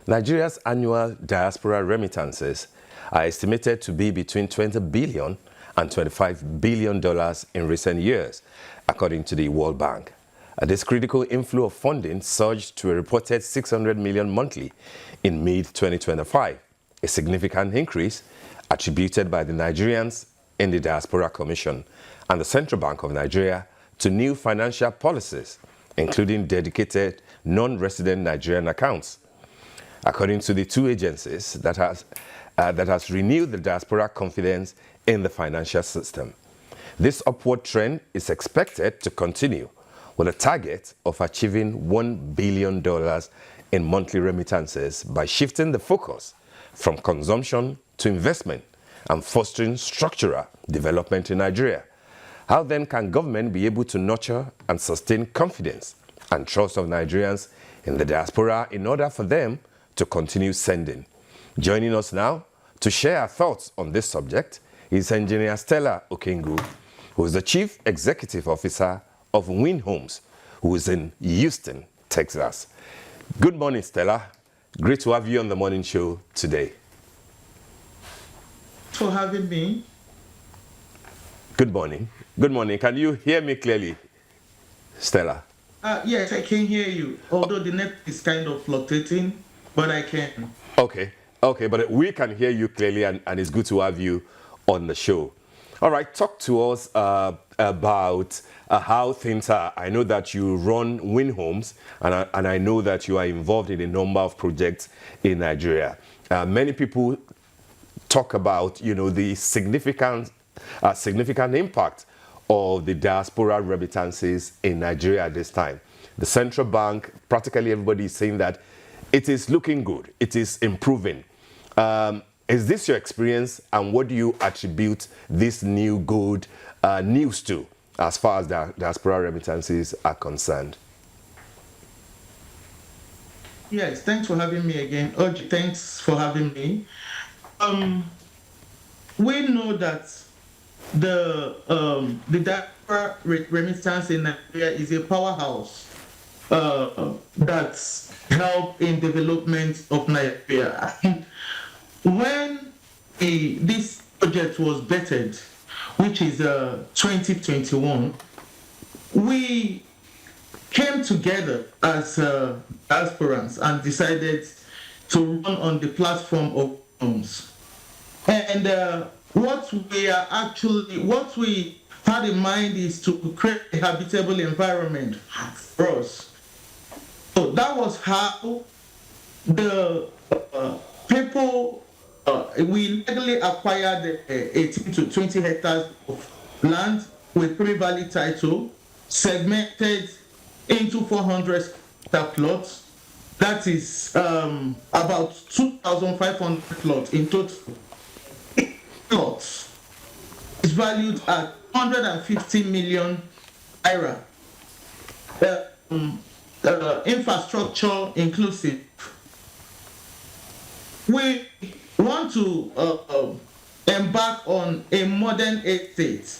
Nigeria's annual diaspora remittances are estimated to be between $20 billion and $25 billion in recent years, according to the World Bank. This critical inflow of funding surged to a reported $600 million monthly in mid-2025, a significant increase attributed by the Nigerians in the Diaspora Commission and the Central Bank of Nigeria to new financial policies, including dedicated non-resident Nigerian accounts. According to the two agencies, that has renewed the diaspora confidence in the financial system. This upward trend is expected to continue with a target of achieving $1 billion in monthly remittances by shifting the focus from consumption to investment and fostering structural development in Nigeria. How then can government be able to nurture and sustain confidence and trust of Nigerians in the diaspora in order for them to continue sending? Joining us now to share our thoughts on this subject is Engineer Stella Okengwu, who is the Chief Executive Officer of Winhomes, who is in Houston, Texas. Good morning, Stella. Great to have you on the morning show today. For having me. Good morning. Good morning. Can you hear me clearly, Stella? Yes, I can hear you. Although the net is kind of fluctuating, but I can. Okay, but we can hear you clearly, and it's good to have you on the show. All right, talk to us about how things are. I know that you run Winhomes, and I know that you are involved in a number of projects in Nigeria. Many people talk about, the significant impact of the diaspora remittances in Nigeria at this time. The central bank, practically everybody is saying that it is looking good, it is improving. Is this your experience, and what do you attribute this new good news to as far as the diaspora remittances are concerned? Yes, thanks for having me again. Oji, thanks for having me. We know that the diaspora remittance in Nigeria is a powerhouse that's helped in development of Nigeria. When this project was vetted, which is 2021, we came together as diasporans and decided to run on the platform of Winhomes. And what we had in mind is to create a habitable environment for us. So that was how the people, we legally acquired 18 to 20 hectares of land with Pre-Valley title, segmented into 400 plots. That is about 2,500 plots in total. Plots is valued at 150 million naira. Infrastructure inclusive. We want to embark on a modern estate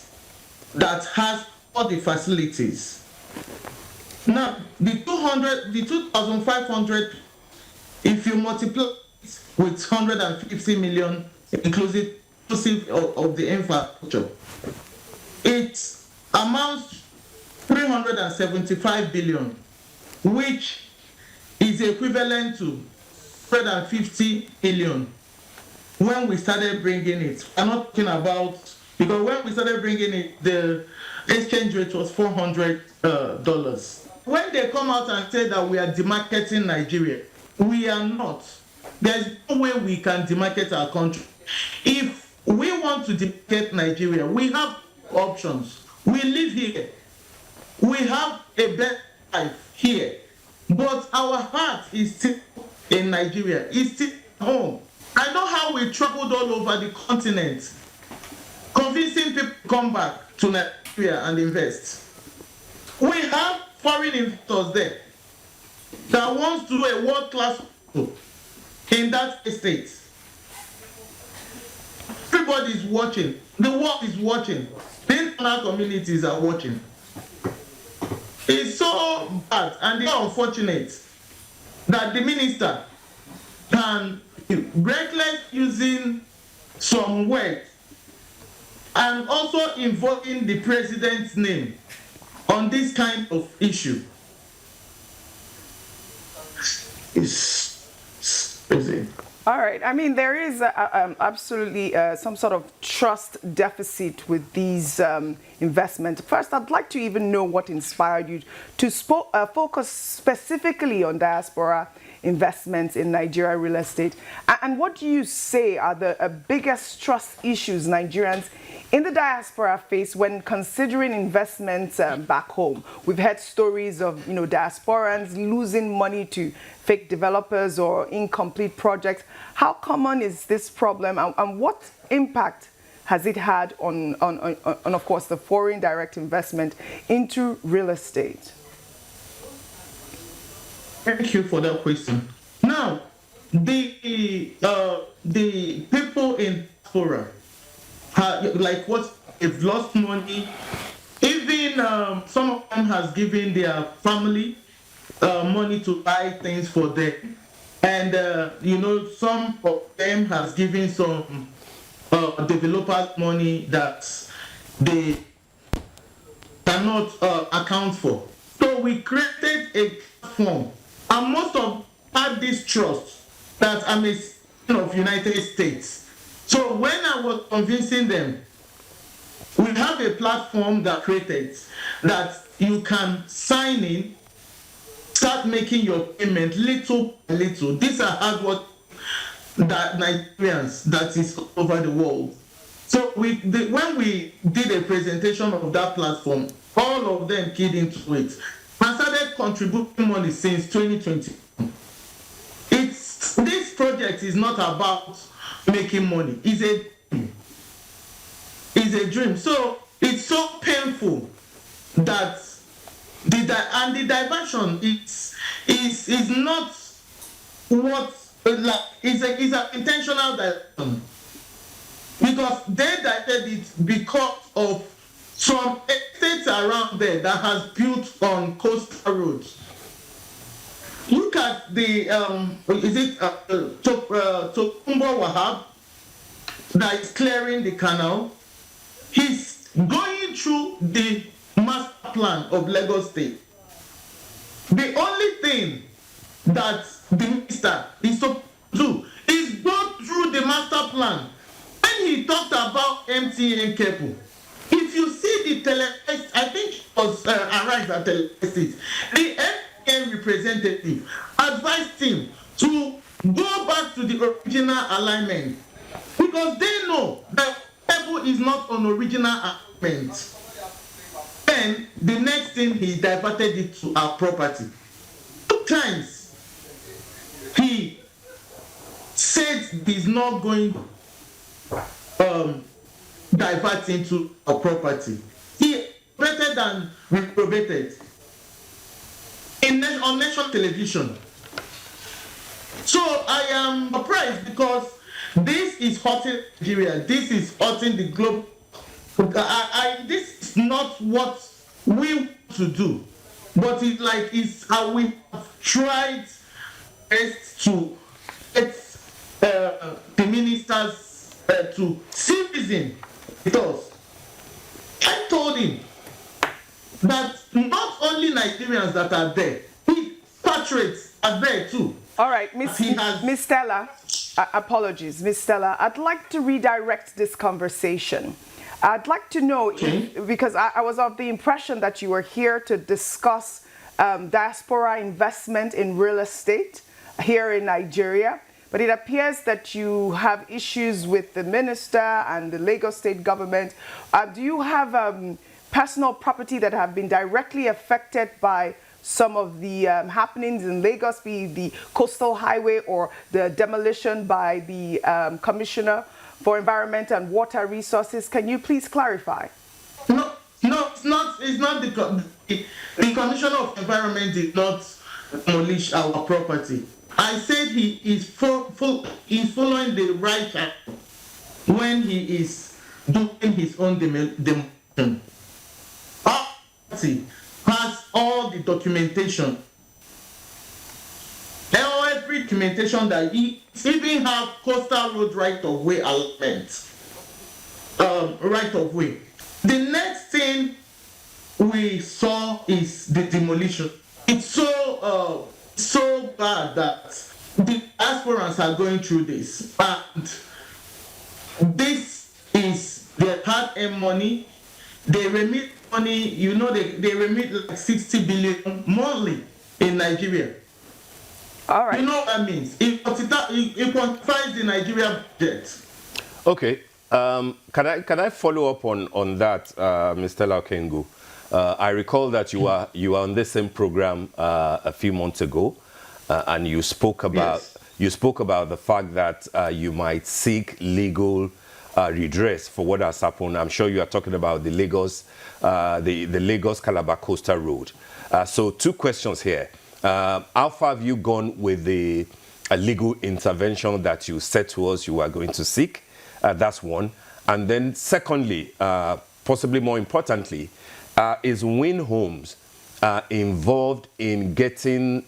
that has all the facilities. Now, the 2,500, if you multiply it with 150 million inclusive of the infrastructure, it amounts to 375 billion, which is equivalent to 150 billion when we started bringing it. I'm not talking about, because when we started bringing it, the exchange rate was $400. When they come out and say that we are demarketing Nigeria, we are not. There's no way we can demarket our country. If we want to demarket Nigeria, we have options. We live here. We have a better life here. But our heart is still in Nigeria. It's still home. I know how we traveled all over the continent, convincing people to come back to Nigeria and invest. We have foreign investors there that wants to do a world-class in that estate. Everybody is watching. The world is watching. The international communities are watching. It's so bad and it's so unfortunate that the minister can reckless using some words and also invoking the president's name on this kind of issue is crazy. All right. I mean, there is absolutely some sort of trust deficit with these investments. First, I'd like to even know what inspired you to focus specifically on diaspora investments in Nigeria real estate. And what do you say are the biggest trust issues Nigerians in the diaspora face when considering investments back home? We've heard stories of, diasporans losing money to fake developers or incomplete projects. How common is this problem, and what impact has it had on, of course, the foreign direct investment into real estate? Thank you for that question. Now, the people in diaspora, like what they've lost money. Even some of them has given their family money to buy things for them, and some of them has given some developers money that they cannot account for. So we created a platform, and most of had this trust that I'm a citizen of United States. So when I was convincing them, we have a platform that created that you can sign in, start making your payment little by little. These are hard work that Nigerians that is over the world. So when we did a presentation of that platform, all of them keyed into it and started contributing money since 2020. This project is not about making money. It's a dream. So it's so painful that the diversion is not what is an intentional diversion, because they diverted it because of some estates around there that has built on coastal roads. Look at the Tokumbo Wahab that is clearing the canal. He's going through the master plan of Lagos State. The only thing that the minister is supposed to do is go through the master plan. When he talked about MTN cable, if you see the telecast, I think it was arrived at telecast, the MTN representative advised him to go back to the original alignment, because they know that cable is not on original alignment. Then the next thing, he diverted it to our property. 2 times he said he's not going divert into a property. He operated and reprobated on national television. So I am surprised, because this is hurting Nigeria. This is hurting the globe. This is not what we want to do, but it's how we have tried best to get the ministers to see reason with us. I told him that not only Nigerians that are there, patriots are there too. All right, Miss Stella, apologies, Miss Stella, I'd like to redirect this conversation. I'd like to know, because I was of the impression that you were here to discuss diaspora investment in real estate here in Nigeria, but it appears that you have issues with the minister and the Lagos state government. Do you have personal property that have been directly affected by some of the happenings in Lagos, be the coastal highway or the demolition by the Commissioner for Environment and Water Resources? Can you please clarify? No, it's not the Commissioner of Environment did not demolish our property. I said he is he's following the right track when he is doing his own demolition. Our property has all the documentation. Every documentation that he even have coastal road right of way allotment. Right of way. The next thing we saw is the demolition. It's so bad that the aspirants are going through this, and this is their hard-earned money. They remit money, they remit like 60 billion monthly in Nigeria. All right. You know what that means? It quantifies the Nigeria budget. Okay. Can I follow up on that, Mr. Stella Okengwu? I recall that you were on this same program a few months ago, and you spoke about the fact that you might seek legal redress for what has happened. I'm sure you are talking about the Lagos-Calabar coastal road. So 2 questions here. How far have you gone with the legal intervention that you said to us you are going to seek? That's one. And then secondly, possibly more importantly, is Winhomes involved in getting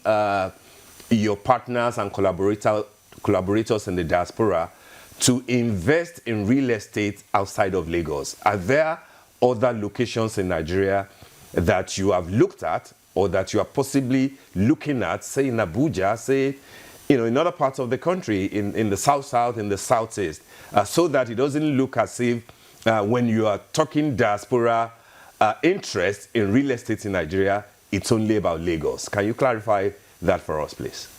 your partners and collaborators in the diaspora to invest in real estate outside of Lagos? Are there other locations in Nigeria that you have looked at or that you are possibly looking at, say in Abuja, say in other parts of the country, in the south, in the southeast, so that it doesn't look as if when you are talking diaspora interest in real estate in Nigeria, it's only about Lagos? Can you clarify that for us, please?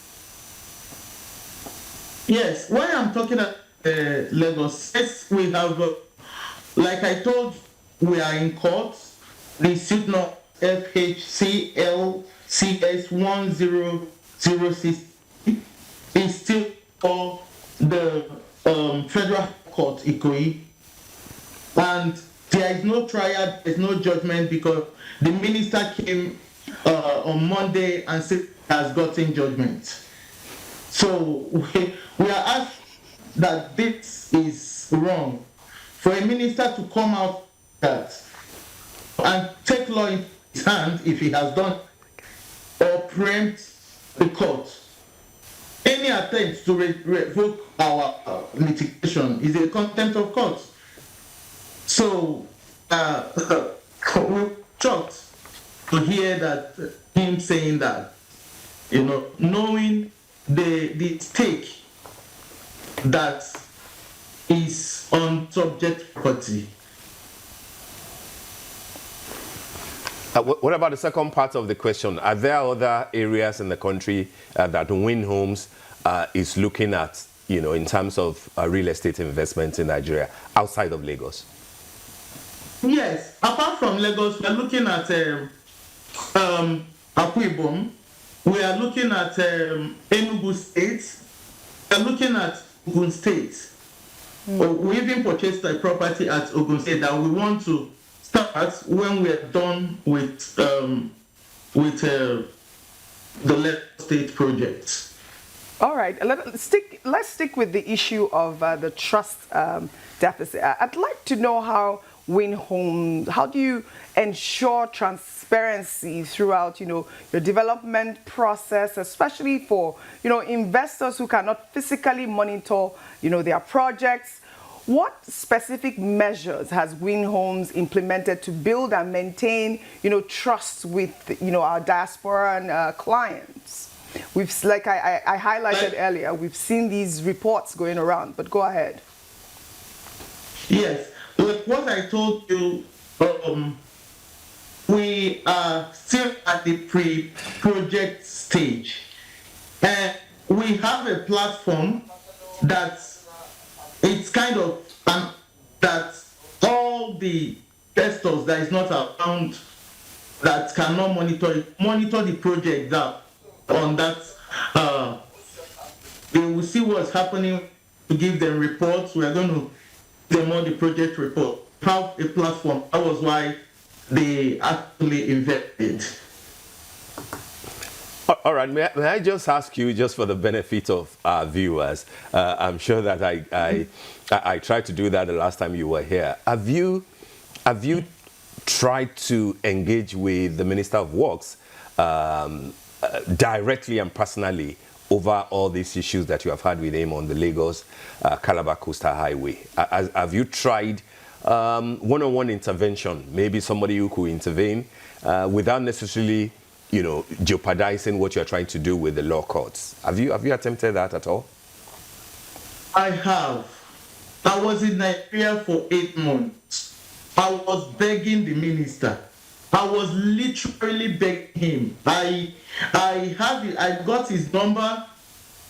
Yes, when I'm talking about Lagos, yes, we have, like I told, we are in court. The suit number FHCLCS1006 is still for the Federal Court, Ikoyi. And there is no trial, there is no judgment, because the minister came on Monday and said he has gotten judgment. So we are asked that this is wrong. For a minister to come out that and take law in his hand if he has done or preempt the court. Any attempt to revoke our litigation is a contempt of court. So we're shocked to hear that him saying that, knowing the stake that is on subject property. What about the second part of the question? Are there other areas in the country that Winhomes is looking at, in terms of real estate investment in Nigeria outside of Lagos? Yes, apart from Lagos, we are looking at Akwa-Ibom. We are looking at Enugu State. We are looking at Ogun State. We even purchased a property at Ogun State that we want to start when we are done with the Lagos State project. All right, let's stick with the issue of the trust deficit. I'd like to know how do you ensure transparency throughout, your development process, especially for, investors who cannot physically monitor, their projects? What specific measures has Winhomes implemented to build and maintain, trust with, our diaspora and clients? Like I highlighted earlier, we've seen these reports going around, but go ahead. Yes, like what I told you, we are still at the pre-project stage. And we have a platform that it's kind of that all the investors that is not around that cannot monitor the project that on that they will see what's happening to give them reports. We are going to give them all the project report. Have a platform. That was why they actually invested. All right, may I just ask you, just for the benefit of our viewers, I'm sure that I tried to do that the last time you were here. Have you tried to engage with the Minister of Works directly and personally over all these issues that you have had with him on the Lagos-Calabar Coastal Highway? Have you tried one-on-one intervention, maybe somebody who could intervene without necessarily, you know, jeopardizing what you're trying to do with the law courts? Have you attempted that at all? I have. I was in Nigeria for 8 months. I was begging the minister. I was literally begging him. I got his number.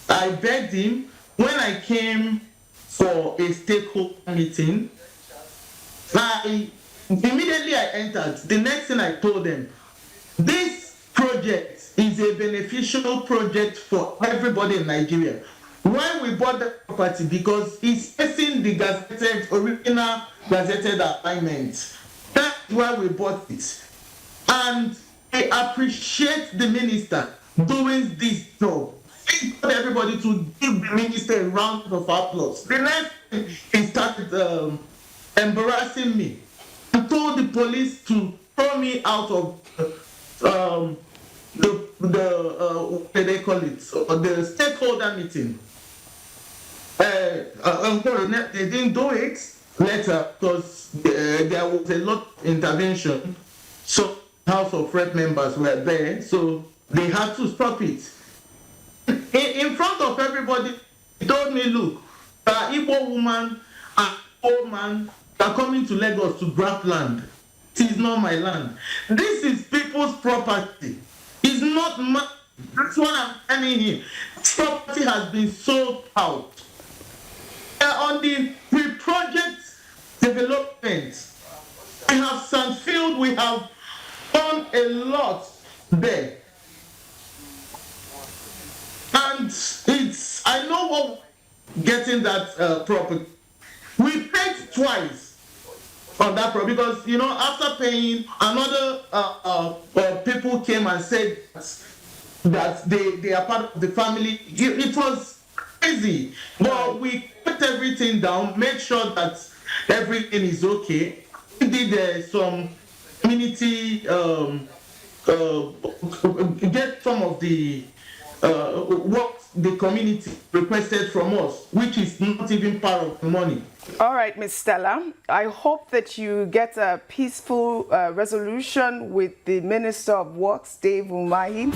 I begged him. When I came for a stakeholder meeting, immediately I entered. The next thing I told them, this project is a beneficial project for everybody in Nigeria. Why we bought the property? Because it's facing the original gazetted alignment. That's why we bought it. And I appreciate the minister doing this job. I want everybody to give the minister a round of applause. The next thing, he started embarrassing me. He told the police to throw me out of what do they call it? The stakeholder meeting. They didn't do it later because there was a lot of intervention. So House of Rep members were there, so they had to stop it. In front of everybody, he told me, look, the Igbo woman and old man are coming to Lagos to grab land. It is not my land. This is people's property. It's not my. That's what I'm telling him. This property has been sold out. On the pre-project development, we have Sandfield, we have done a lot there. And I know what getting that property. We paid twice on that property because, you know, after paying, another people came and said that they are part of the family. It was crazy. But we put everything down, make sure that everything is okay. We did some community, get some of the what the community requested from us, which is not even part of the money. All right, Ms. Stella, I hope that you get a peaceful resolution with the Minister of Works, Dave Umahi.